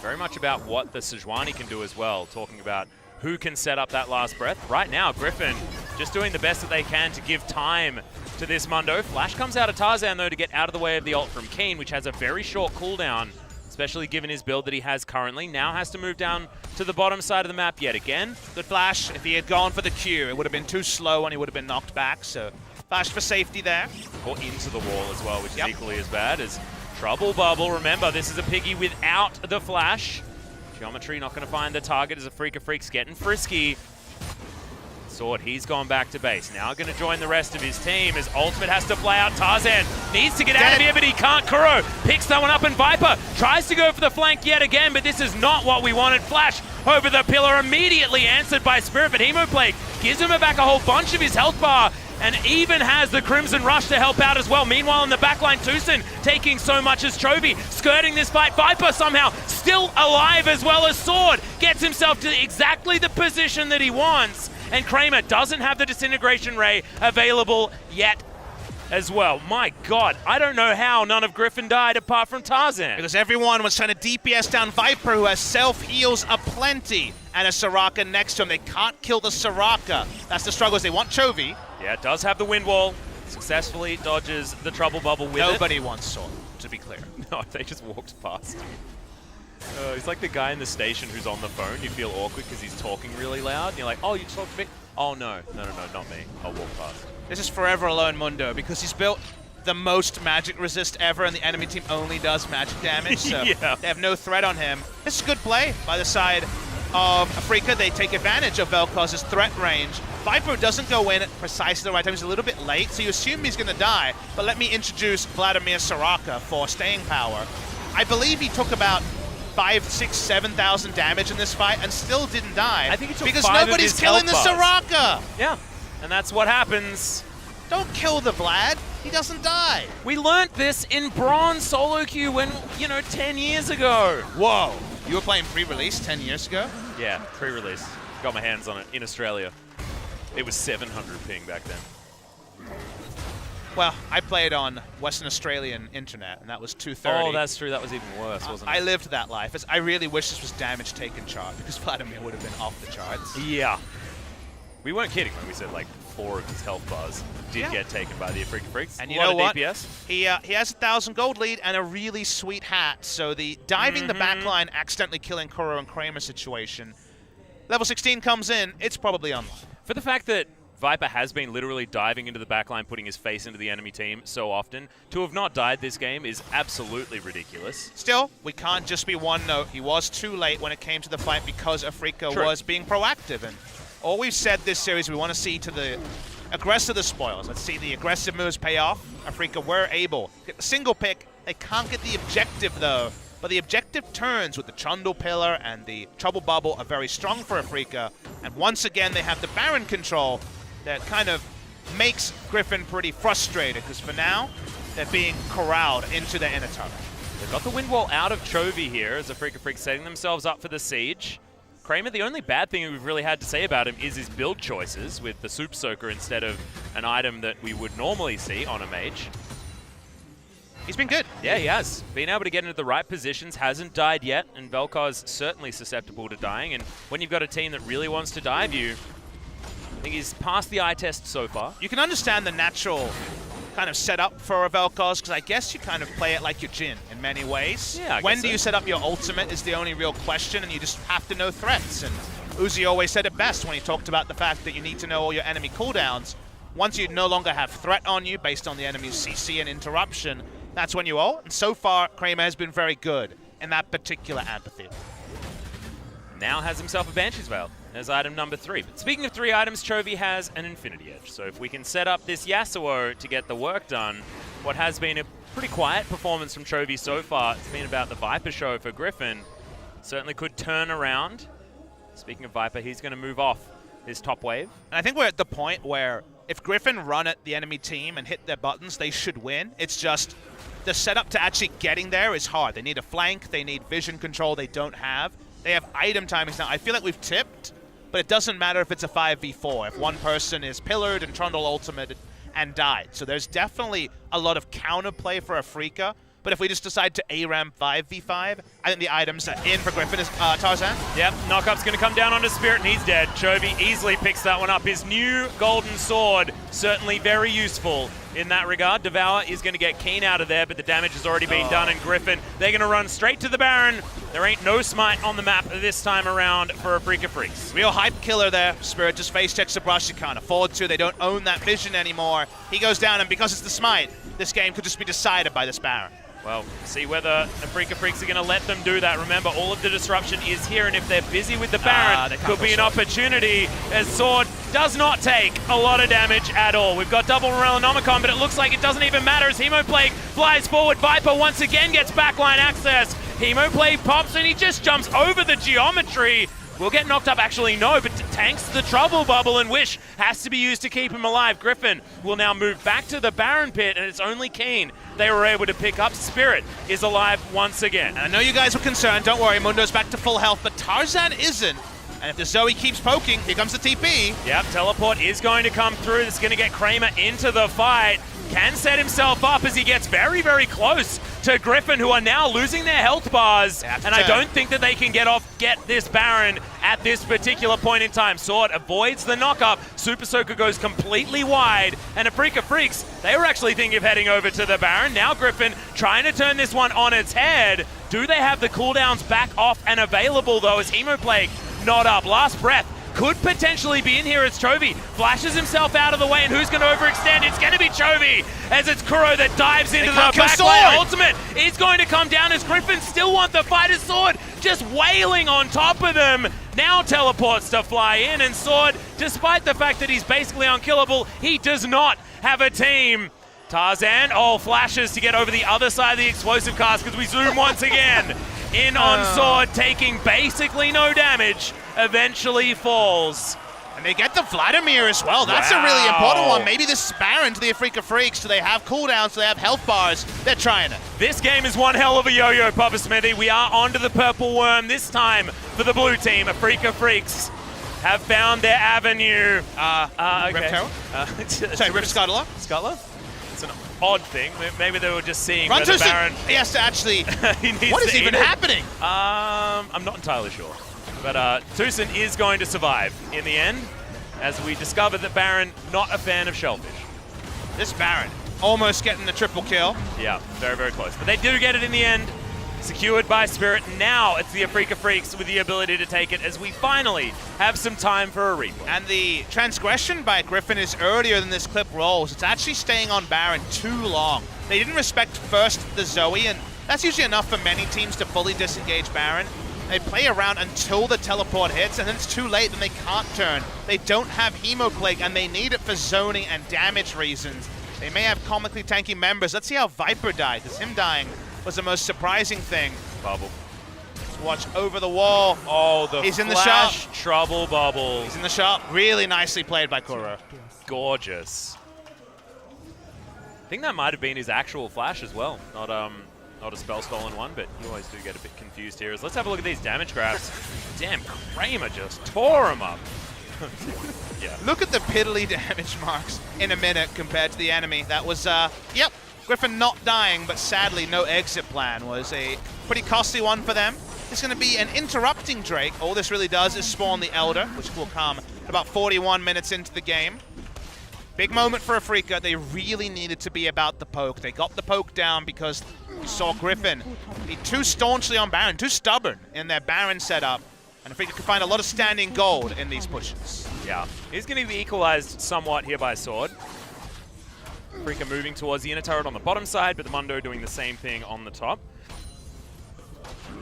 Very much about what the Sejuani can do as well, talking about who can set up that last breath. Right now, Griffin just doing the best that they can to give time to this Mundo. Flash comes out of Tarzan, though, to get out of the way of the ult from Keen, which has a very short cooldown, especially given his build that he has currently. Now has to move down to the bottom side of the map yet again. Good flash. If he had gone for the Q, it would have been too slow and he would have been knocked back. So flash for safety there. Or into the wall as well, which is equally as bad as Trouble Bubble. Remember, this is a piggy without the flash. Geometry not going to find the target as Afreeca Freecs getting frisky. Sword, he's gone back to base. Now going to join the rest of his team as ultimate has to play out. Tarzan needs to get out of here, but he can't. Kuro picks that one up, and Viper tries to go for the flank yet again, but this is not what we wanted. Flash over the pillar, immediately answered by Spirit, but Hemo Plague gives him back a whole bunch of his health bar, and even has the Crimson Rush to help out as well. Meanwhile, in the backline, Tucson taking so much as Chovy, skirting this fight. Viper somehow still alive, as well as Sword gets himself to exactly the position that he wants. And Kramer doesn't have the Disintegration Ray available yet. as well. My God, I don't know how none of Griffin died apart from Tarzan. Because everyone was trying to DPS down Viper, who has self-heals aplenty, and a Soraka next to him. They can't kill the Soraka. That's the struggle, is they want Chovy. Yeah, it does have the wind wall. Successfully dodges the trouble bubble with Nobody wants Sword, to be clear. No, they just walked past. He's like the guy in the station who's on the phone. You feel awkward because he's talking really loud. And you're like, oh, you talked to me? Oh, no, not me. I'll walk past. This is forever alone Mundo, because he's built the most magic resist ever, and the enemy team only does magic damage, so yeah. They have no threat on him. This is good play by the side of Afreeca. They take advantage of Vel'Koz's threat range. Viper doesn't go in at precisely the right time. He's a little bit late, so you assume he's going to die, but let me introduce Vladimir Soraka for staying power. I believe he took about 5,000, 6,000, 7,000 damage in this fight and still didn't die. I think he took because 5 nobody's of his killing the health bars. Soraka. Yeah, and that's what happens. Don't kill the Vlad. He doesn't die. We learnt this in Bronze solo queue when, 10 years ago. Whoa. You were playing pre-release 10 years ago? Yeah, pre-release. Got my hands on it in Australia. It was 700 ping back then. Well, I played on Western Australian internet, and that was 230. Oh, that's true. That was even worse, wasn't it? I lived that life. I really wish this was damage taken chart, because Vladimir would have been off the charts. Yeah. We weren't kidding when we said, 4 of his health bars did get taken by the Afreeca Freecs. And you know what? DPS. He has 1,000 gold lead and a really sweet hat, so the diving the backline, accidentally killing Kuro and Kramer situation. Level 16 comes in, it's probably unlocked. For the fact that Viper has been literally diving into the backline, putting his face into the enemy team so often, to have not died this game is absolutely ridiculous. Still, we can't just be one note. He was too late when it came to the fight because Afreeca was being proactive. And all we've said this series, we want to see to the aggressive the spoils. Let's see the aggressive moves pay off. Afreeca were able to get the single pick. They can't get the objective, though. But the objective turns with the Trundle Pillar and the Trouble Bubble are very strong for Afreeca. And once again, they have the Baron control that kind of makes Griffin pretty frustrated, because for now, they're being corralled into the inner turret. They've got the wind wall out of Chovy here as Afreeca Freecs setting themselves up for the siege. Kramer, the only bad thing we've really had to say about him is his build choices with the Soup Soaker instead of an item that we would normally see on a mage. He's been good. Yeah, he has. Been able to get into the right positions, hasn't died yet, and Vel'Koz certainly susceptible to dying. And when you've got a team that really wants to dive you, I think he's passed the eye test so far. You can understand the natural kind of setup for a Vel'Koz, because I guess you kind of play it like your Jhin in many ways. Yeah, when do you set up your ultimate is the only real question, and you just have to know threats. And Uzi always said it best when he talked about the fact that you need to know all your enemy cooldowns. Once you no longer have threat on you based on the enemy's CC and interruption, that's when you ult. And so far, Kramer has been very good in that particular amphitheater. Now has himself a Banshee's Veil as item number 3. But speaking of 3 items, Chovy has an Infinity Edge. So if we can set up this Yasuo to get the work done, what has been a pretty quiet performance from Chovy so far, it's been about the Viper show for Griffin, certainly could turn around. Speaking of Viper, he's going to move off his top wave. And I think we're at the point where if Griffin run at the enemy team and hit their buttons, they should win. It's just the setup to actually getting there is hard. They need a flank, they need vision control they don't have. They have item timings now. I feel like we've tipped, but it doesn't matter if it's a 5v4, if one person is pillared and Trundle ultimate and died. So there's definitely a lot of counterplay for Afreeca, but if we just decide to ARAM 5v5, I think the items in for Griffin is Tarzan. Yep, knockup's going to come down onto Spirit, and he's dead. Chovy easily picks that one up. His new golden sword, certainly very useful in that regard. Devour is going to get Keen out of there, but the damage has already been done, and Griffin, they're going to run straight to the Baron. There ain't no smite on the map this time around for Afreeca Freecs. Real hype killer there. Spirit just face checks the brush. You can't afford to. They don't own that vision anymore. He goes down, and because it's the smite, this game could just be decided by this Baron. Well, see whether Afreeca Freecs are going to let them do that. Remember, all of the disruption is here, and if they're busy with the Baron, could be an opportunity, as Sword does not take a lot of damage at all. We've got double Morellonomicon, but it looks like it doesn't even matter as Hemoplague flies forward. Viper once again gets backline access. Hemoplague pops, and he just jumps over the geometry. Will get knocked up, actually no, but tanks the Trouble Bubble, and Wish has to be used to keep him alive. Griffin will now move back to the Baron pit, and it's only Keen they were able to pick up. Spirit is alive once again. And I know you guys were concerned, don't worry, Mundo's back to full health, but Tarzan isn't. And if the Zoe keeps poking, here comes the TP. Yep, teleport is going to come through. It's going to get Kramer into the fight. can set himself up as he gets very, very close to Griffin, who are now losing their health bars. And I don't think that they can get this Baron at this particular point in time. Sword avoids the knock-up. Super Soaker goes completely wide. And Afreeca Freecs, they were actually thinking of heading over to the Baron. Now Griffin trying to turn this one on its head. Do they have the cooldowns back off and available, though, as Hemoplague not up? Last breath could potentially be in here as Chovy flashes himself out of the way, and who's going to overextend? It's going to be Chovy, as it's Kuro that dives into the back lane. Ultimate is going to come down as Griffin still want the fighter's Sword, just wailing on top of them. Now teleports to fly in, and Sword, despite the fact that he's basically unkillable, he does not have a team. Tarzan, flashes to get over the other side of the explosive cast because we zoom once again. In on Sword, taking basically no damage, eventually falls. And they get the Vladimir as well. That's a really important one. Maybe this Baron to the Afreeca Freecs. Do they have cooldowns? Do they have health bars? They're trying it. This game is one hell of a yo-yo, Papa Smithy. We are onto the purple worm this time for the blue team. Afreeca Freecs have found their avenue. Okay. Rip Terror? Sorry, Rip Scuttler? Scuttler? It's an odd thing. Maybe they were just seeing Run where the Baron... He has to actually... What is even happening? I'm not entirely sure. But Tucson is going to survive in the end, as we discover that Baron, not a fan of Shellfish. This Baron almost getting the triple kill. Yeah, very, very close. But they do get it in the end. Secured by Spirit. Now it's the Afreeca Freecs with the ability to take it, as we finally have some time for a replay. And the transgression by Griffin is earlier than this clip rolls. It's actually staying on Baron too long. They didn't respect first the Zoe, and that's usually enough for many teams to fully disengage Baron. They play around until the teleport hits, and then it's too late, then they can't turn. They don't have Hemoplague, and they need it for zoning and damage reasons. They may have comically tanky members. Let's see how Viper died, because him dying was the most surprising thing. Bubble. Let's watch over the wall. Oh, the He's in the flash shop. trouble bubble. He's in the shop. Really nicely played by Kuro. Gorgeous. I think that might have been his actual flash as well. Not a spell stolen one, but you always do get a bit confused here. Let's have a look at these damage graphs. Damn, Kramer just tore him up. Yeah. Look at the piddly damage marks in a minute compared to the enemy. That was, yep. Griffin not dying, but sadly no exit plan was a pretty costly one for them. It's going to be an interrupting Drake. All this really does is spawn the Elder, which will come about 41 minutes into the game. Big moment for Afreeca. They really needed to be about the poke. They got the poke down because you saw Griffin be too staunchly on Baron, too stubborn in their Baron setup. And Afreeca could find a lot of standing gold in these pushes. Yeah, he's going to be equalized somewhat here by Sword. Afreeca moving towards the inner turret on the bottom side, but the Mundo doing the same thing on the top.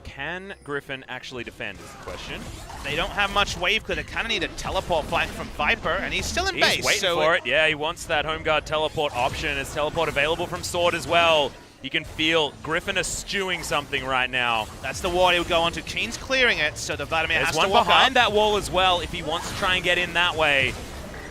Can Griffin actually defend is the question. They don't have much wave because they kind of need a teleport flank from Viper, and he's still in base. He's waiting for it. Yeah, he wants that home guard teleport option. Is teleport available from Sword as well? You can feel Griffin eschewing something right now. That's the ward he would go onto. Keen's clearing it, so the Vladimir has to walk up. There's one behind that wall as well if he wants to try and get in that way.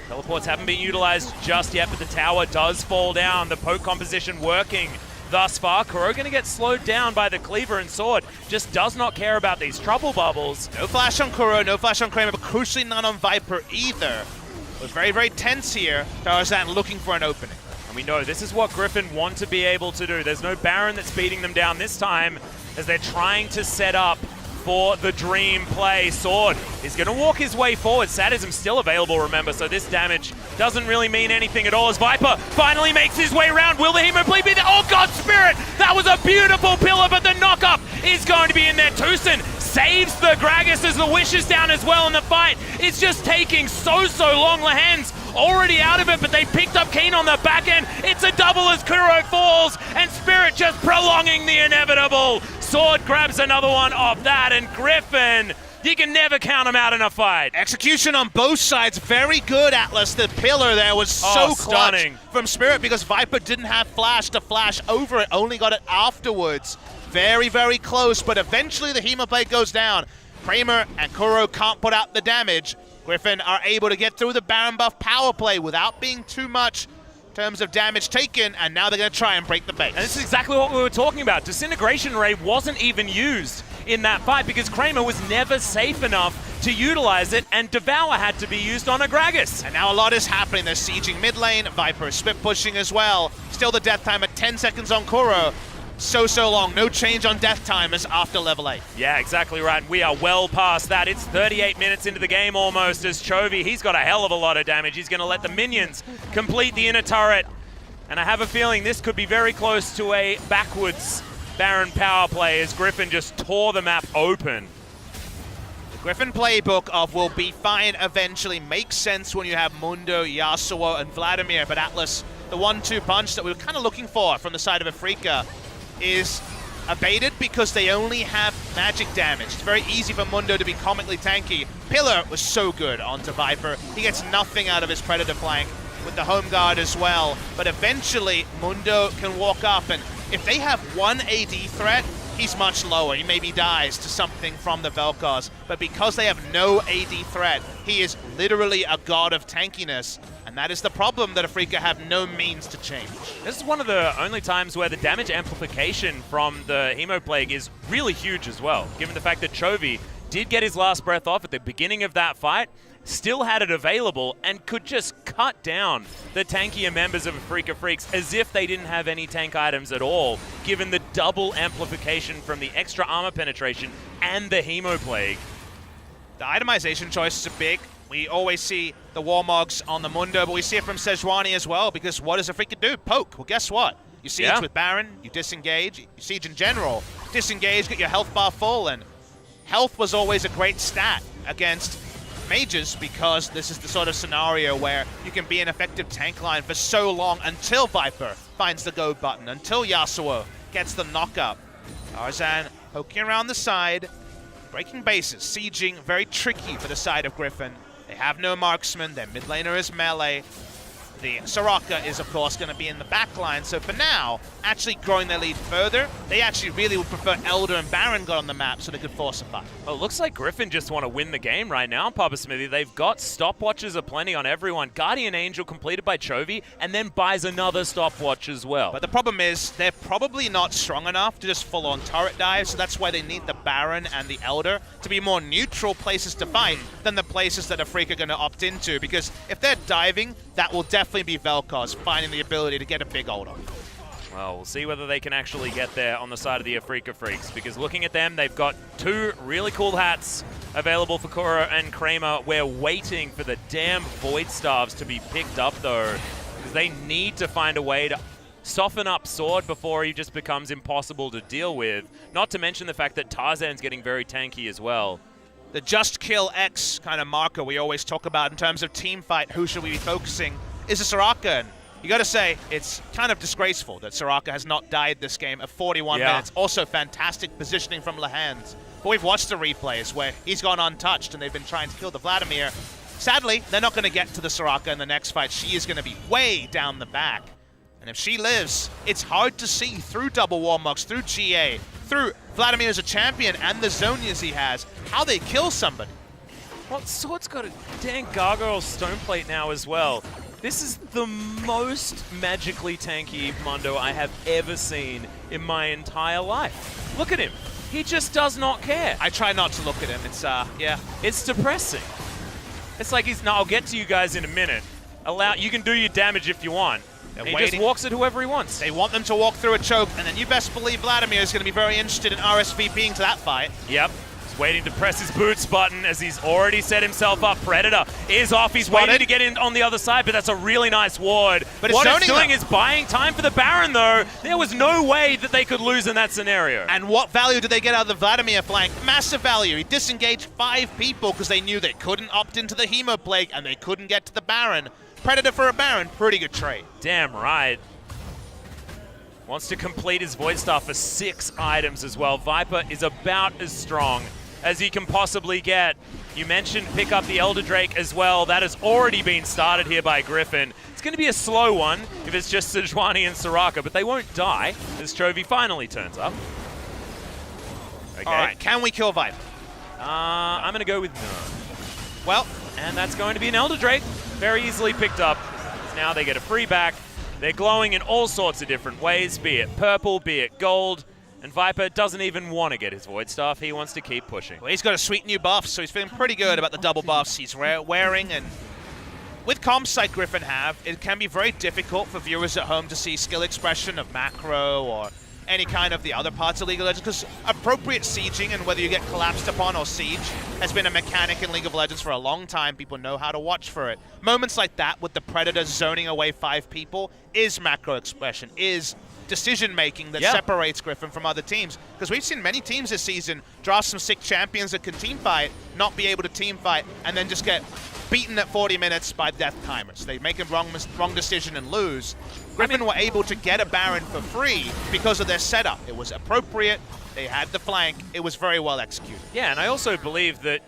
Teleports haven't been utilized just yet, but the tower does fall down. The poke composition working thus far. Kuro going to get slowed down by the Cleaver, and Sword just does not care about these trouble bubbles. No flash on Kuro, no flash on Kramer, but crucially none on Viper either. It was very, very tense here. Tarzan looking for an opening. And we know this is what Griffin want to be able to do. There's no Baron that's beating them down this time, as they're trying to set up for the dream play. Sword is going to walk his way forward. Sadism still available, remember, so this damage doesn't really mean anything at all as Viper finally makes his way around. Will the Hemoplague be there? Oh, God, Spirit! That was a beautiful pillar, but the knock-up is going to be in there. Tucson saves the Gragas as the Wish is down as well in the fight. It's just taking so long. Lahan's already out of it, but they picked up Keen on the back end. It's a double as Kuro falls, and Spirit just prolonging the inevitable. Sword grabs another one off that, and Griffin, you can never count him out in a fight. Execution on both sides, very good, Atlas. The pillar there was so clutch from Spirit because Viper didn't have flash to flash over it, only got it afterwards. Very, very close, but eventually the Hemoplague goes down. Kramer and Kuro can't put out the damage. Griffin are able to get through the Baron buff power play without being too much in terms of damage taken, and now they're going to try and break the base. And this is exactly what we were talking about. Disintegration Ray wasn't even used in that fight because Kramer was never safe enough to utilize it, and Devour had to be used on a Gragas. And now a lot is happening. They're sieging mid lane. Viper is split pushing as well. Still the death time at 10 seconds on Kuro. So long. No change on death time as after level 8. Yeah, exactly right. We are well past that. It's 38 minutes into the game almost as Chovy, he's got a hell of a lot of damage. He's going to let the minions complete the inner turret. And I have a feeling this could be very close to a backwards Baron power play as Griffin just tore the map open. The Griffin playbook of will be fine eventually makes sense when you have Mundo, Yasuo, and Vladimir. But Atlas, the 1-2 punch that we were kind of looking for from the side of Afreeca, is abated because they only have magic damage. It's very easy for Mundo to be comically tanky. Pillar was so good onto Viper. He gets nothing out of his Predator flank with the home guard as well. But eventually, Mundo can walk up, and if they have one AD threat, he's much lower. He maybe dies to something from the Vel'Koz. But because they have no AD threat, he is literally a god of tankiness. And that is the problem that Afreeca have no means to change. This is one of the only times where the damage amplification from the Hemoplague is really huge as well, given the fact that Chovy did get his last breath off at the beginning of that fight, still had it available, and could just cut down the tankier members of Afreeca Freecs as if they didn't have any tank items at all, given the double amplification from the extra armor penetration and the Hemoplague. The itemization choices are big. We always see the Warmogs on the Mundo, but we see it from Sejuani as well, because what does Afreeca do? Poke. Well, guess what? You siege with Baron, you disengage, you siege in general. Disengage, get your health bar full, and health was always a great stat against mages because this is the sort of scenario where you can be an effective tank line for so long until Viper finds the go button, until Yasuo gets the knock-up. Tarzan poking around the side, breaking bases, sieging, very tricky for the side of Griffin. They have no marksman, their mid laner is melee. The Soraka is, of course, going to be in the back line, so for now, actually growing their lead further, they actually really would prefer Elder and Baron got on the map so they could force a fight. Well, it looks like Griffin just want to win the game right now, Papa Smithy. They've got stopwatches aplenty on everyone. Guardian Angel completed by Chovy, and then buys another stopwatch as well. But the problem is, they're probably not strong enough to just full-on turret dive, so that's why they need the Baron and the Elder to be more neutral places to fight than the places that Afreeca are going to opt into, because if they're diving, that will definitely be Vel'Koz finding the ability to get a big ult on. Well, we'll see whether they can actually get there on the side of the Afreeca Freecs, because looking at them, they've got two really cool hats available for Kuro and Kramer. We're waiting for the damn Void Staves to be picked up, though, because they need to find a way to soften up Sword before he just becomes impossible to deal with. Not to mention the fact that Tarzan's getting very tanky as well. The just kill X kind of marker we always talk about in terms of team fight, who should we be focusing, is a Soraka. And you got to say, it's kind of disgraceful that Soraka has not died this game at 41 minutes. Also fantastic positioning from Lehans. But we've watched the replays where he's gone untouched and they've been trying to kill the Vladimir. Sadly, they're not going to get to the Soraka in the next fight. She is going to be way down the back. And if she lives, it's hard to see through double Warmogs, through GA, through Vladimir as a champion and the Zonias he has, how they kill somebody. Well, Sword's got a dang Gargoyle Stoneplate now as well. This is the most magically tanky Mundo I have ever seen in my entire life. Look at him. He just does not care. I try not to look at him. It's, yeah. It's depressing. It's like he's, no, I'll get to you guys in a minute. You can do your damage if you want. And he just walks at whoever he wants. They want them to walk through a choke, and then you best believe Vladimir is going to be very interested in RSVPing to that fight. Yep. He's waiting to press his boots button as he's already set himself up. Predator is off. He's waiting to get in on the other side, but that's a really nice ward. But what it's doing is buying time for the Baron, though. There was no way that they could lose in that scenario. And what value did they get out of the Vladimir flank? Massive value. He disengaged 5 people because they knew they couldn't opt into the Hemoplague, and they couldn't get to the Baron. Predator for a Baron, pretty good trade. Damn right. Wants to complete his Void Staff for 6 items as well. Viper is about as strong as he can possibly get. You mentioned pick up the Elder Drake as well. That has already been started here by Griffin. It's going to be a slow one if it's just Sejuani and Soraka, but they won't die as Chovy finally turns up. Okay. All right, can we kill Viper? I'm going to go with no. Well, and that's going to be an Elder Drake. Very easily picked up. Now they get a free back. They're glowing in all sorts of different ways, be it purple, be it gold. And Viper doesn't even want to get his Void Staff. He wants to keep pushing. Well, he's got a sweet new buff, so he's feeling pretty good about the double buffs he's wearing. And with comps like Griffin have, it can be very difficult for viewers at home to see skill expression of macro or any kind of the other parts of League of Legends, because appropriate sieging and whether you get collapsed upon or siege has been a mechanic in League of Legends for a long time. People know how to watch for it. Moments like that with the Predator zoning away 5 people is macro expression, is decision-making that separates Griffin from other teams. Because we've seen many teams this season draft some sick champions that can team fight, not be able to team fight, and then just get beaten at 40 minutes by death timers. They make a wrong decision and lose. Griffin were able to get a Baron for free because of their setup. It was appropriate. They had the flank. It was very well executed. Yeah, and I also believe that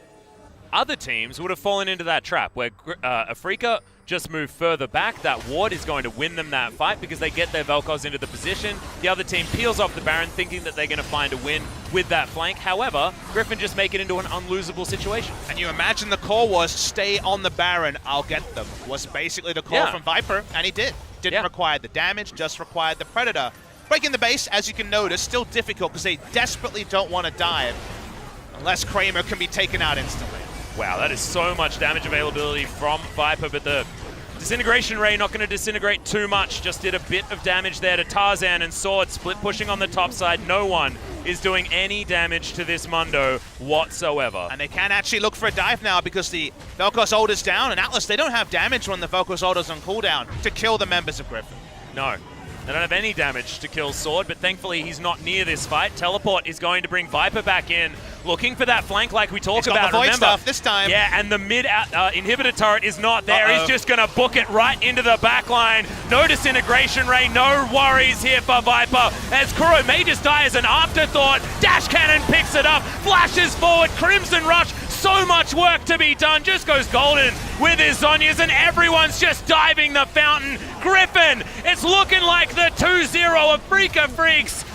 other teams would have fallen into that trap where Afreeca just move further back. That ward is going to win them that fight because they get their Vel'Koz into the position. The other team peels off the Baron thinking that they're going to find a win with that flank. However, Griffin just make it into an unlosable situation. And you imagine the call was, stay on the Baron, I'll get them, was basically the call from Viper, and he did. Didn't require the damage, just required the Predator. Breaking the base, as you can notice, still difficult because they desperately don't want to dive unless Kramer can be taken out instantly. Wow, that is so much damage availability from Viper, but the Disintegration Ray not going to disintegrate too much. Just did a bit of damage there to Tarzan, and Sword split pushing on the top side. No one is doing any damage to this Mundo whatsoever. And they can actually look for a dive now because the Vel'Koz ult is down, and Atlas, they don't have damage when the Vel'Koz ult is on cooldown to kill the members of Griffin. No. They don't have any damage to kill Sword, but thankfully he's not near this fight. Teleport is going to bring Viper back in, looking for that flank like we talked about. Got the Void Stuff this time. Yeah, and the mid inhibitor turret is not there. He's just going to book it right into the back line. No disintegration ray, no worries here for Viper, as Kuro may just die as an afterthought. Dash Cannon picks it up, flashes forward, Crimson Rush. So much work to be done, just goes golden with his Zhonya's, and everyone's just diving the fountain. Griffin, it's looking like the 2-0 of Afreeca Freecs.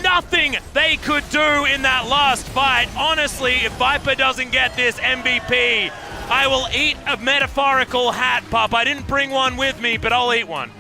Nothing they could do in that last fight. Honestly, if Viper doesn't get this MVP, I will eat a metaphorical hat, pup. I didn't bring one with me, but I'll eat one.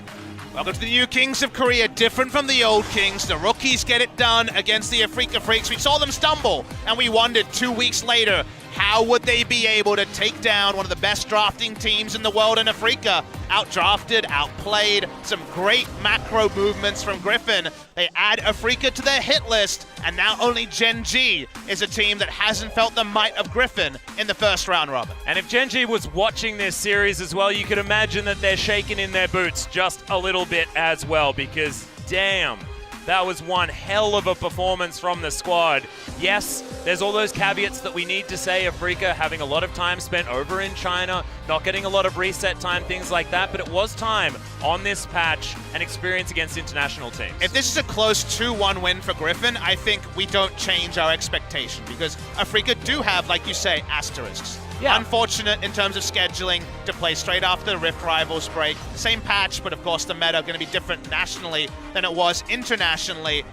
Welcome to the new Kings of Korea, different from the old Kings. The rookies get it done against the Afreeca Freecs. We saw them stumble, and we wondered 2 weeks later, how would they be able to take down one of the best drafting teams in the world in Afreeca? Outdrafted, outplayed, some great macro movements from Griffin. They add Afreeca to their hit list, and now only Gen G is a team that hasn't felt the might of Griffin in the first round robin. And if Gen G was watching this series as well, you could imagine that they're shaking in their boots just a little bit as well, because damn, that was one hell of a performance from the squad. Yes, there's all those caveats that we need to say. Afreeca having a lot of time spent over in China, not getting a lot of reset time, things like that, but it was time on this patch and experience against international teams. If this is a close 2-1 win for Griffin, I think we don't change our expectation because Afreeca do have, like you say, asterisks. Yeah. Unfortunate in terms of scheduling to play straight after the Rift Rivals break. Same patch, but of course the meta going to be different nationally than it was internationally.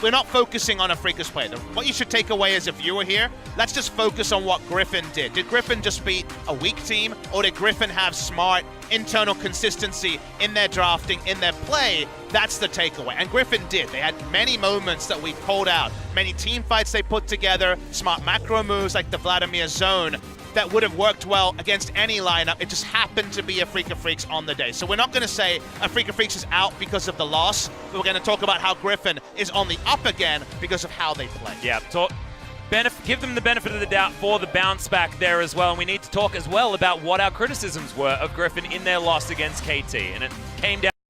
We're not focusing on Afreeca's play. What you should take away as a viewer here, let's just focus on what Griffin did. Did Griffin just beat a weak team, or did Griffin have smart internal consistency in their drafting, in their play? That's the takeaway. And Griffin did. They had many moments that we called out, many team fights they put together, smart macro moves like the Vladimir zone that would have worked well against any lineup. It just happened to be Afreeca Freecs on the day. So we're not going to say Afreeca Freecs is out because of the loss, but we're going to talk about how Griffin is on the up again because of how they play. Yeah, give them the benefit of the doubt for the bounce back there as well. And we need to talk as well about what our criticisms were of Griffin in their loss against KT. And it came down